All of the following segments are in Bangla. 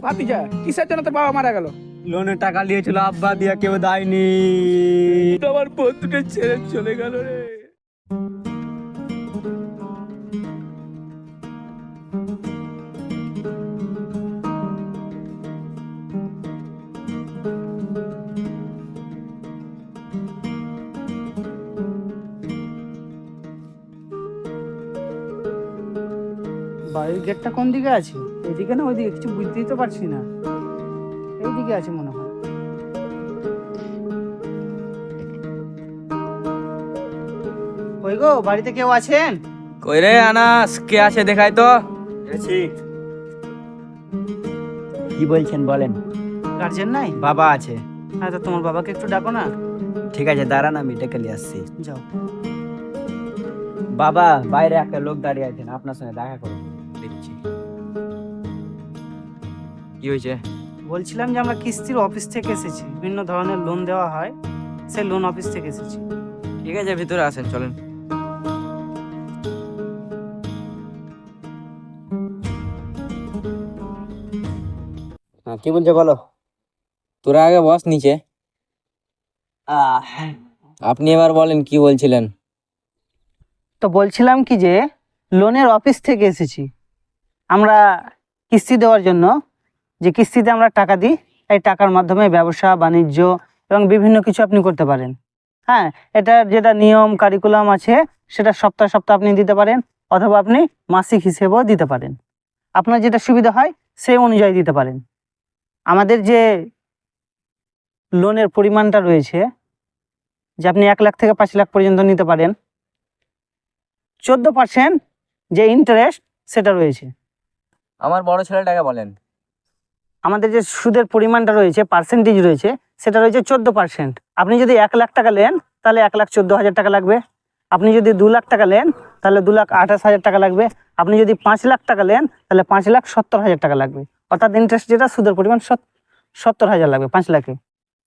ভাতিজা, কিসের জন্য তোর বাবা মারা গেল? লোনের টাকা নিয়েছিল আব্বা, দিয়া কেউ দেয়নি। তো আমার বন্ধুকে ছেড়ে চলে গেল রে। বাড়ির গেটটা কোন দিকে আছে? এদিকে না ওইদিকে? কিছু বুঝতেই তো পারছি না। এইদিকে আছে মনে হয়। কই গো, বাড়িতে কেউ আছেন? কই রে আনাস, কে আছে দেখাই তো। কি বলছেন বলেন। গার্জেন নাই? বাবা আছে। হ্যাঁ, তো তোমার বাবাকে একটু ডাকো না। ঠিক আছে, দাঁড়ান, আমি ডেকে নিয়ে আসছি। যাও। বাবা, বাইরে একটা লোক দাঁড়িয়ে আছেন, আপনার সঙ্গে দেখা করুন। দেখছি কি হয়েছে। বলছিলাম যে আমরা কিস্তির অফিস থেকে এসেছি, বিভিন্ন ধরনের লোন দেওয়া হয়, সেই লোন অফিস থেকে এসেছি। ঠিক আছে, ভিতরে আসেন, চলেন। হ্যাঁ, কি বলছে বলো। তোরা আগে বস নিচে। আপনি এবার বলেন কি বলছিলেন। তো বলছিলাম কি যে লোনের অফিস থেকে এসেছি আমরা কিস্তি দেওয়ার জন্য। যে কিস্তিতে আমরা টাকা দিই, এই টাকার মাধ্যমে ব্যবসা বাণিজ্য এবং বিভিন্ন কিছু আপনি করতে পারেন। হ্যাঁ, এটা যেটা নিয়ম কারিকুলাম আছে সেটা সপ্তাহে সপ্তাহে আপনি দিতে পারেন, অথবা আপনি মাসিক হিসেবেও দিতে পারেন। আপনার যেটা সুবিধা হয় সেই অনুযায়ী দিতে পারেন। আমাদের যে লোনের পরিমাণটা রয়েছে, যে আপনি 1 লাখ থেকে 5 লাখ পর্যন্ত নিতে পারেন, 14% যে ইন্টারেস্ট সেটা রয়েছে। আমার বড় ছেলেটাকে বলেন। আমাদের যে সুদের পরিমাণটা রয়েছে, পার্সেন্টেজ রয়েছে, সেটা রয়েছে 14%। আপনি যদি 1 লাখ টাকা নেন তাহলে 1,14,000 টাকা লাগবে। আপনি যদি 2 লাখ টাকা নেন তাহলে 2,28,000 টাকা লাগবে। আপনি যদি 5 লাখ টাকা নেন তাহলে 5,70,000 টাকা লাগবে। অর্থাৎ ইন্টারেস্ট যেটা, সুদের পরিমাণ 70,000 লাগবে 5 লাখে।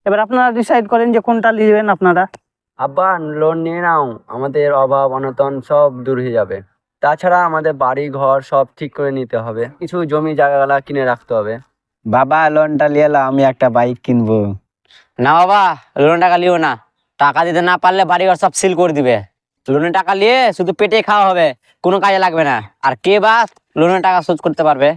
এবার আপনারা ডিসাইড করেন যে কোনটা নেবেন আপনারা। আব্বা, লোন নিয়ে নাও, আমাদের অভাব অনটন সব দূর হয়ে যাবে। তাছাড়া আমাদের বাড়ি ঘর সব ঠিক করে নিতে হবে, কিছু জমি জায়গাগুলা কিনে রাখতে হবে। বাবা, লোনটা নিয়ে এলাম, আমি একটা বাইক কিনবো। না বাবা, লোনের টাকা লিও না। টাকা দিতে না পারলে বাড়িঘর সব সিল করে দিবে। লোনের টাকা নিয়ে শুধু পেটে খাওয়া হবে, কোনো কাজে লাগবে না। আর কে বা লোনের টাকা শোধ করতে পারবে?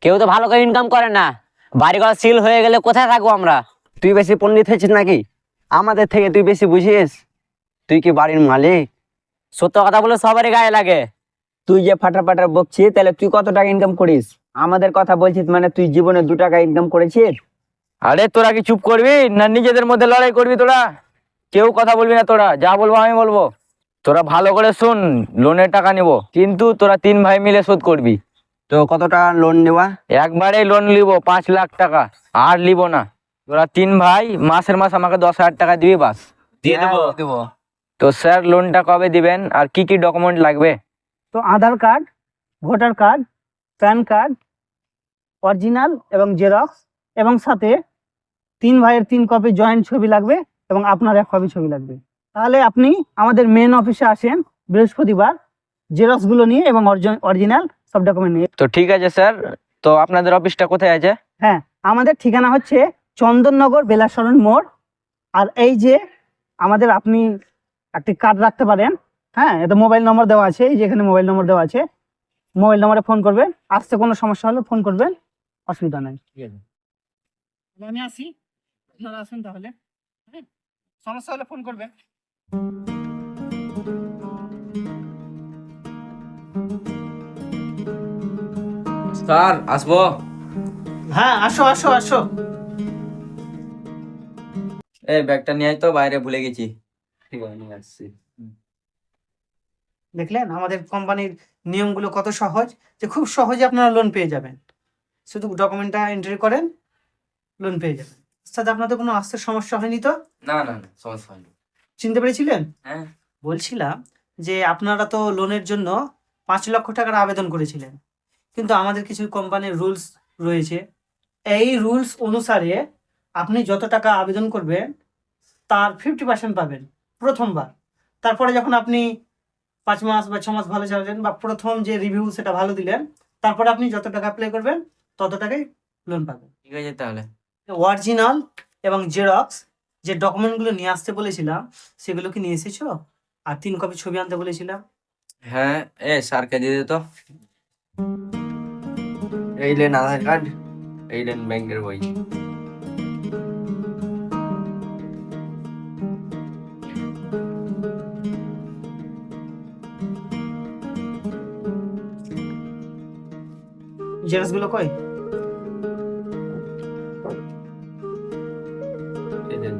কেউ তো ভালো করে ইনকাম করে না। বাড়িঘর সিল হয়ে গেলে কোথায় থাকবো আমরা? তুই বেশি পণ্ডিত হয়েছিস নাকি? আমাদের থেকে তুই বেশি বুঝিস? তুই কি বাড়ির মালিক? সত্য কথা বলে সবারই গায়ে লাগে। তুই যে ফাটার ফাটার বকছিস, তাহলে তুই কত টাকা ইনকাম করিস? আমাদের কথা বলছিস মানে তুই জীবনে 2 টাকা ইনকাম করেছিস? আরে তোরা কি চুপ করবি না নিজেদের মধ্যে লড়াই করবি? তোরা কেউ কথা বলবি না, তোরা যা বলবো আমি বলবো। তোরা ভালো করে শুন, লোনের টাকা নিব, কিন্তু তোরা 3 ভাই মিলে শোধ করবি। তো কত টাকা লোন নেওয়া? একবারে লোন নিব 5 লাখ টাকা, আর নিব না। তোরা 3 ভাই মাসের মাস আমাকে 10,000 টাকা দিবি, বাস। দিয়ে দেবো। তো স্যার, লোনটা কবে দিবেন আর কি কি ডকুমেন্ট লাগবে? তো Aadhaar card, voter card, PAN card, original এবং জেরক্স, এবং সাথে 3 ভাইয়ের 3 কপি জয়েন্ট ছবি লাগবে, এবং আপনার 1 কপি ছবি লাগবে। তাহলে আপনি আমাদের মেন অফিসে আসেন বৃহস্পতিবার, জেরক্সগুলো নিয়ে এবং অরিজিনাল সব ডকুমেন্ট নিয়ে। তো ঠিক আছে স্যার, তো আপনাদের অফিসটা কোথায় আছে? হ্যাঁ, আমাদের ঠিকানা হচ্ছে চন্দননগর বেলাসরণ মোড়। আর এই যে আমাদের, আপনি একটি কার্ড রাখতে পারেন। হ্যাঁ, এটা মোবাইল নম্বর দেওয়া আছে, এই যে এখানে মোবাইল নম্বর দেওয়া আছে। মোবাইল নম্বরে ফোন করবেন, আসতে কোনো সমস্যা হলে ফোন করবেন, অসুবিধা নাই। ঠিক আছে। আমি আসি, আপনারা আসুন তাহলে। হ্যাঁ, সমস্যা হলে ফোন করবেন। স্যার, আসবো? হ্যাঁ, আসো আসো আসো। এই ব্যাগটা নিয়ে আয় তো, বাইরে ভুলে গেছি। ঠিক আছে, নিয়ে আসছি। দেখলেন আমাদের কোম্পানির নিয়মগুলো কত সহজ, যে খুব সহজে আপনারা লোন পেয়ে যাবেন। শুধু ডকুমেন্টটা এন্ট্রি করেন, লোন পেয়ে যাবেন। সাথে আপনাদের কোনো আসতে সমস্যা হয়নি তো? না না না, সমস্যা হয়নি। চিনতে পেরেছিলেন? হ্যাঁ। বলছিলাম যে আপনারা তো লোনের জন্য 5 লক্ষ টাকার আবেদন করেছিলেন, কিন্তু আমাদের কিছু কোম্পানির রুলস রয়েছে। এই রুলস অনুসারে আপনি যত টাকা আবেদন করবেন তার 50% পাবেন প্রথমবার। তারপরে যখন আপনি 5 মাস বা 6 মাস ভালো চালালেন, বা প্রথম যে রিভিউ সেটা ভালো দিলেন, তারপরে আপনি যত টাকা অ্যাপ্লাই করবেন তত টাকাই লোন পাবেন। ঠিক আছে তাহলে। অরিজিনাল এবং জেরক্স যে ডকুমেন্টগুলো নিয়ে আসতে বলেছিলাম সেগুলো কি নিয়ে এসেছো? আর 3 কপি ছবি আনতে বলেছিলাম। হ্যাঁ, স্যারকে দিয়ে দে তো। এই লেন আধার কার্ড, এই লেন ব্যাংকের বই। জেরক্স গুলো কই? এই দেন।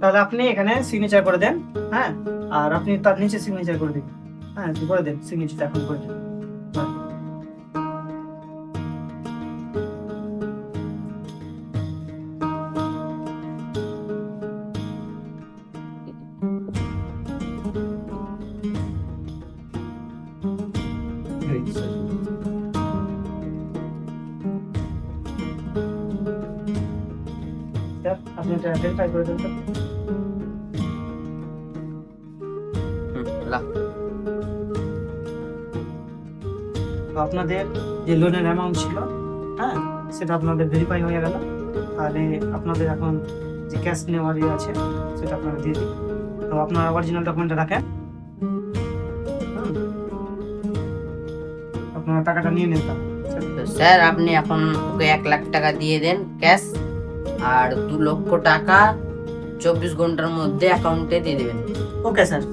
তাহলে আপনি এখানে সিগনেচার করে দেন। হ্যাঁ, আর আপনি তার নিচে সিগনেচার করে দিন। হ্যাঁ, করে দেন সিগনেচারটা এখন করে দেন। হ্যাঁ। স্যার, আপনি এটা ভেরিফাই করে দেন তো। তো আপনাদের যে লোনের অ্যামাউন্ট ছিল, হ্যাঁ, সেটা আপনাদের ভেরিফাই হয়ে গেল। তাহলে আপনাদের এখন যে ক্যাশ নেওয়ার আছে সেটা আপনারা দিয়ে দিন। তো আপনারা অরিজিনাল ডকুমেন্টটা রাখেন। হুম। আপনারা টাকাটা নিয়ে নিন। তো স্যার আপনি এখন ওকে 1 লাখ টাকা দিয়ে দেন ক্যাশ, আর 2 লক্ষ টাকা 24 ঘন্টার মধ্যে অ্যাকাউন্টে দিয়ে দেবেন। Okay sir.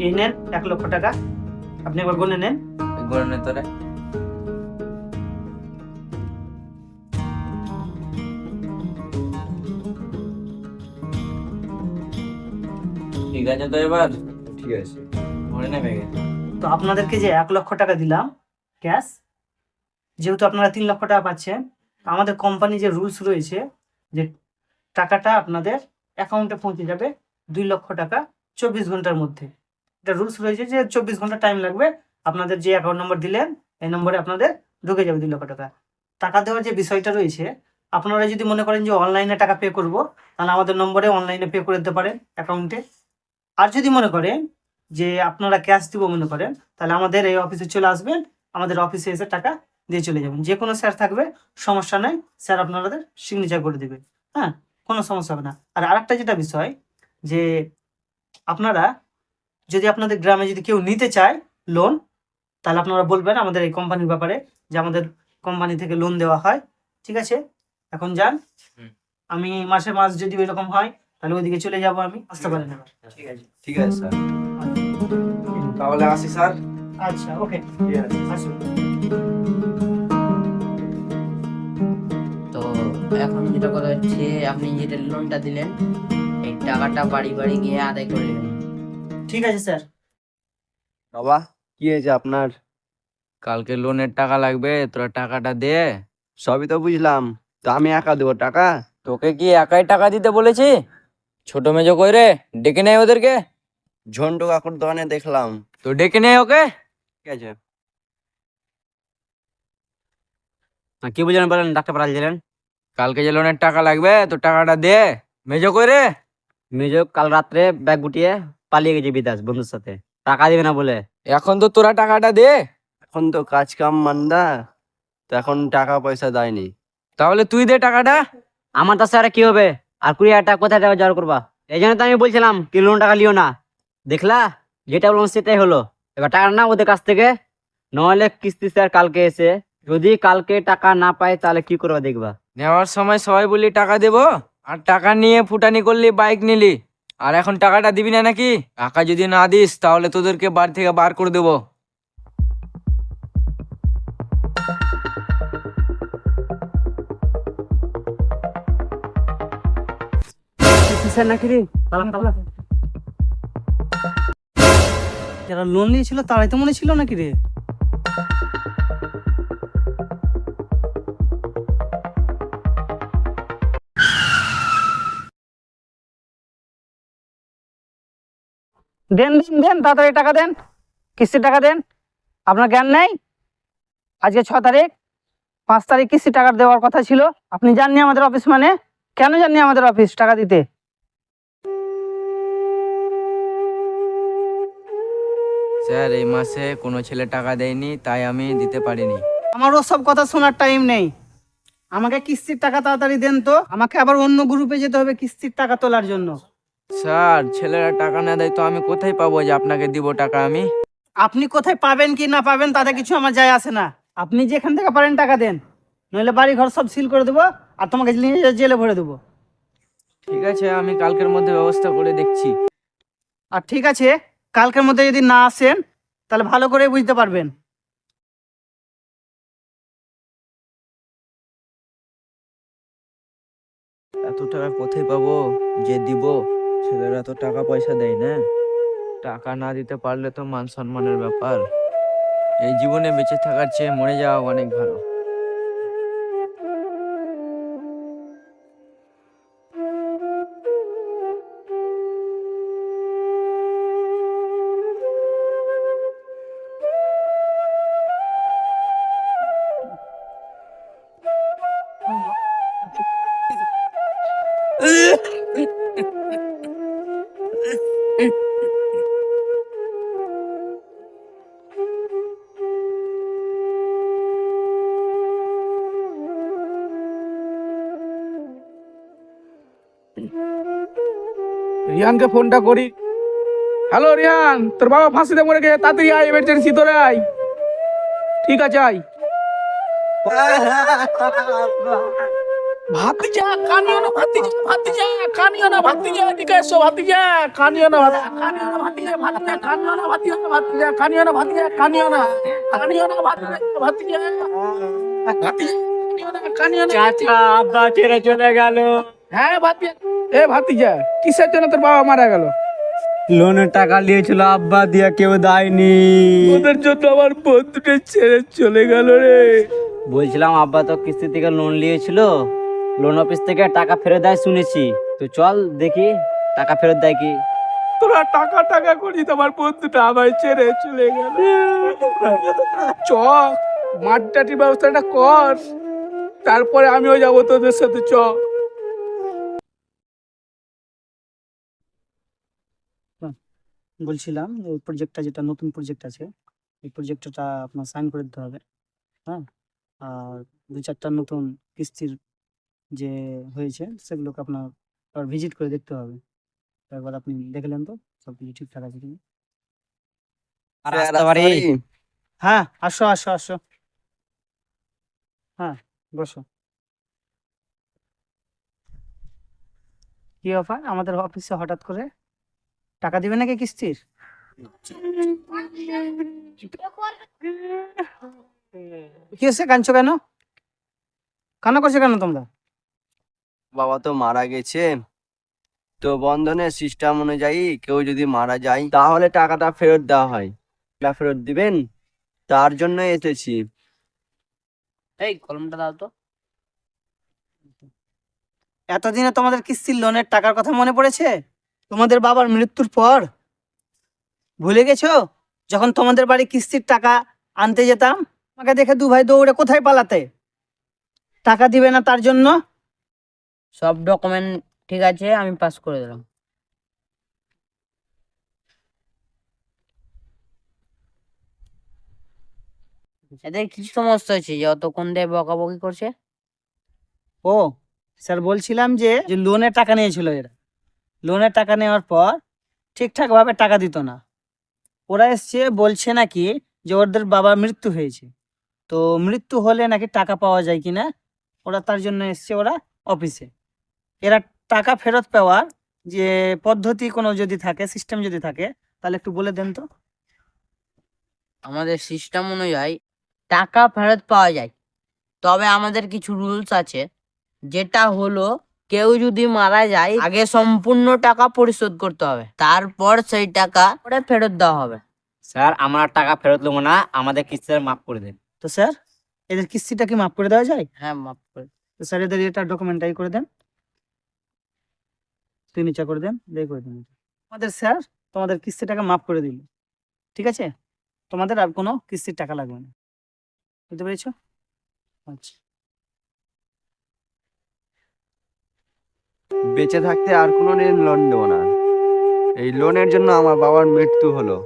এই নেন 1 লক্ষ টাকা, আপনি একবার গুনে নেন। গড়ে নে তোরে। ঠিক আছে তো এবার ঠিক আছে। ঘরে নেবে গে। তো আপনাদেরকে যে 1 লক্ষ টাকা দিলাম ক্যাশ, যেহেতু আপনারা 3 লক্ষ টাকা পাচ্ছেন, আমাদের কোম্পানি যে রুলস রয়েছে যে টাকাটা আপনাদের অ্যাকাউন্টে পৌঁছে যাবে 2 লক্ষ টাকা 24 ঘন্টার মধ্যে। এটা রুলস রয়েছে যে 24 ঘন্টা টাইম লাগবে। আপনাদের যে অ্যাকাউন্ট নম্বর দিলেন এই নম্বরে আপনাদের ঢুকে যাবে 2 লক্ষ টাকা। টাকা দেওয়ার যে বিষয়টা রয়েছে, আপনারা যদি মনে করেন যে অনলাইনে টাকা পে করব, তাহলে আমাদের নম্বরে অনলাইনে পে করে দিতে পারেন অ্যাকাউন্টে। আর যদি মনে করেন যে আপনারা ক্যাশ দিব মনে করেন, তাহলে আমাদের এই অফিসে চলে আসবেন, আমাদের অফিসে এসে টাকা দিয়ে চলে যাবেন। যে কোনো স্যার থাকবে, সমস্যা নেই, স্যার আপনাদের সিগনেচার করে দেবে। হ্যাঁ, কোনো সমস্যা হবে না। আর আরেকটা যেটা বিষয় যে আপনারা যদি আপনাদের গ্রামে যদি কেউ নিতে চায় লোন, তাহলে আপনারা বলবেন আমাদের এই কোম্পানির ব্যাপারে, যে আমাদের কোম্পানি থেকে লোন দেওয়া হয়। ঠিক আছে, এখন যান। আমি মাসে মাস যদি এরকম হয় তাহলে ওইদিকে চলে যাব, আমি আসতে পারেন এবার। ঠিক আছে। ঠিক আছে স্যার, তাহলে আসি স্যার। আচ্ছা, ওকে, ঠিক আছে। আসুন। তো এখন যেটা কথা হচ্ছে, আপনি যেটা লোনটা দিলেন এই টাকাটা বাড়ি বাড়ি গিয়ে আদায় করে নেবেন। ঠিক আছে স্যার। বাবা, কি হয়েছে আপনার? কালকে লোনের টাকা লাগবে, তোরা টাকাটা দে। সবই তো বুঝলাম, তো আমি একা দেবো টাকা? তোকে কি একাই টাকা দিতে বলেছি? ছোট মেজো কই রে, ডেকে নেয় ওদেরকে। ঝন্টু কাকুর দোকানে দেখলাম। তো ডেকে নেয় ওকে। ঠিক আছে। কি বুঝলেন বলেন, ডাক্তার পাঠাল দিলেন। কালকে যে লোনের টাকা লাগবে, তো টাকাটা দে। মেজো কই রে? মেজো কাল রাত্রে ব্যাগ গুটিয়ে পালিয়ে গেছে বিদেশ বন্ধুর সাথে, টাকা দিবে না বলে। এখন তো তোরা টাকাটা দে। এখন তো কাজ কাম মান্দা, তো এখন টাকা পয়সা দেয়নি। তাহলে তুই দে টাকাটা। আমার তো স্যার কি হবে, আর 20,000 টাকা কোথায় দেওয়া জোগাড় করবা? এই জন্য তো আমি বলছিলাম কি লোন টাকা লিও না। দেখলা যেটা বললাম সেটাই হলো। এবার টাকা না ওদের কাছ থেকে, নইলে কিস্তি স্যার কালকে এসে যদি কালকে টাকা না পাই তাহলে কি করবা দেখবা। নেওয়ার সময় সবাই বললি টাকা দেবো, আর টাকা নিয়ে ফুটানি করলি, বাইক নিলি, আর এখন টাকাটা দিবি না নাকি? টাকা যদি না দিস তাহলে তোদেরকে বাড়ি থেকে বার করে দেবো। স্যার নাকি রে? যারা লোন নিয়েছিল তারাই তো মনে ছিল নাকি রে? দেন দেন দেন, তাড়াতাড়ি টাকা দেন, কিস্তির টাকা দেন। আপনার জ্ঞান নেই? আজকে 6 তারিখ, 5 তারিখ কিস্তির টাকা দেওয়ার কথা ছিল। আপনি জাননি আমাদের অফিস মানে? কেন জাননি আমাদের অফিস টাকা দিতে? স্যার এই মাসে কোনো ছেলে টাকা দেয়নি, তাই আমি দিতে পারিনি। আমার ওসব কথা শোনার টাইম নেই। আমাকে কিস্তির টাকা তাড়াতাড়ি দেন তো, আমাকে আবার অন্য গ্রুপে যেতে হবে কিস্তির টাকা তোলার জন্য। স্যার ছেলেরা টাকা না দেয় তো আমি কোথায় পাবো যে আপনাকে দিব টাকা আমি? আপনি কোথায় পাবেন কি না পাবেন তাতে কিছু আমার যায় আসে না। আপনি যেখান থেকে পারেন টাকা দেন, নইলে বাড়ি ঘর সব সিল করে দেবো আর তোমাকে নিয়ে জেলে ভরে দেবো। ঠিক আছে, আমি কালকের মধ্যে ব্যবস্থা করে দেখছি। আর ঠিক আছে, কালকের মধ্যে যদি না আসেন তাহলে ভালো করে বুঝতে পারবেন। এত টাকা কোথায় পাবো যে দিব? ছেলেরা তো টাকা পয়সা দেয় না। টাকা না দিতে পারলে তো মান সম্মানের ব্যাপার। এই জীবনে বেঁচে থাকার চেয়ে মরে যাওয়া অনেক ভালো। রিয়ানকে ফোনটা করি। হ্যালো রিয়ান, তোর বাবা ফাঁসিতে মরে গেছে, তাড়াতাড়ি আয়, এমার্জেন্সি তোরে আয়। ঠিক আছে আয়। ভাতিজা কানিও না, ভাতিজা ভাতিজা কানিও না, ভাতিজা এদিকে এসো, ভাতিজা কানিও না, কানিও না ভাতিজা, ভাতিজা কানিও না, ভাতিজা ভাতিজা কানিও না, ভাতিজা কানিও না, কানিও না ভাতিজা, ভাতিজা ভাতিজা কানিও না, কানিও না। চাচা আব্বা ছেড়ে চলে গেল। হ্যাঁ ভাতিজা, এ ভাতিজা কিসের জন্য তোর বাবা মারা গেল? লোনের টাকা নিয়েছিল আব্বা, দিয়ে কেউ দেয়নি। ওদের জন্য আমার বন্ধুটা ছেড়ে চলে গেল রে। বলছিলাম আব্বা তো কিস্তি থেকে লোন নিয়েছিল, লোন অফিস থেকে টাকা ফেরত দেয় শুনেছি। তো চল দেখি টাকা ফেরত দেয় কি। তোরা টাকা টাকা করি, তোমার বন্ধুটা আমায় ছেড়ে চলে গেল। চ মাঠটাটির ব্যবস্থাটা কর, তারপরে আমিও যাবো তোদের সাথে। চ বলছিলাম ওই প্রজেক্টটা, যেটা নতুন প্রজেক্ট আছে, এই প্রজেক্টটা আপনার সাইন করে দিতে হবে। হ্যাঁ, আর 2-4টা নতুন কিস্তির যে হয়েছে সেগুলোকে আপনার আবার ভিজিট করে দেখতে হবে। তো একবার আপনি দেখলেন তো সব কিছু ঠিকঠাক আছে কিনা? আর আসতে পারি? হ্যাঁ, আসো আসো আসো। হ্যাঁ, বসো। কি অফার আমাদের অফিসে হঠাৎ করে? টাকা দিবে নাকি কিস্তির? কি হচ্ছে, কাঁদছো কেন? কান্না করছো কেন তোমরা? বাবা তো মারা গেছে, তো বন্ধনের সিস্টেম অনুযায়ী কেউ যদি মারা যায় তাহলে টাকাটা ফেরত দেওয়া হয়। টাকা ফেরত দিবেন, তার জন্য এসেছি। এই কলমটা দাও তো। এতদিনে তোমাদের কিস্তির লোনের টাকার কথা মনে পড়েছে? তোমাদের বাবার মৃত্যুর পর ভুলে গেছো? যখন তোমাদের বাড়ি কিস্তির টাকা আনতে যেতাম, আমাকে দেখে 2 ভাই দৌড়ে কোথায় পালাতে? টাকা দিবে না তার জন্য। সব ডকুমেন্ট ঠিক আছে, আমি পাস করে দিলাম। এদের কি সমস্যা হয়েছে যে অতক্ষণ দিয়ে বকাবকি করছে? ও স্যার, বলছিলাম যে লোনের টাকা নিয়েছিল এরা। লোনের টাকা নেওয়ার পর ঠিকঠাক ভাবে টাকা দিত না। ওরা এসছে বলছে নাকি যে ওদের বাবার মৃত্যু হয়েছে, তো মৃত্যু হলে নাকি টাকা পাওয়া যায় কিনা, ওরা তার জন্য এসছে ওরা অফিসে। এরা টাকা ফেরত পাওয়ার যে পদ্ধতি কোনো যদি থাকে, সিস্টেম যদি থাকে, তাহলে একটু বলে দেন তো। আমাদের সিস্টেম অনুযায়ী টাকা ফেরত পাওয়া যায়, তবে আমাদের কিছু রুলস আছে। যেটা হলো, কেউ যদি মারা যায় আগে সম্পূর্ণ টাকা পরিশোধ করতে হবে, তারপর সেই টাকা পরে ফেরত দেওয়া হবে। স্যার আমরা টাকা ফেরত নেবো না, আমাদের কিস্তিটা মাফ করে দিন। তো স্যার এদের কিস্তিটা কি মাফ করে দেওয়া যায়? হ্যাঁ, মাফ করে। তো স্যার এদের এটা ডকুমেন্টাই করে দেন, সিগনেচার করে দেন, করে দেন। আমাদের স্যার তোমাদের কিস্তির টাকা মাফ করে দিল, ঠিক আছে? তোমাদের আর কোনো কিস্তির টাকা লাগবে না, বুঝতে পেরেছো? আচ্ছা। বেঁচে থাকতে আর কোনোদিন লোন নেবো না। এই লোনের জন্য আমার বাবার মৃত্যু হলো।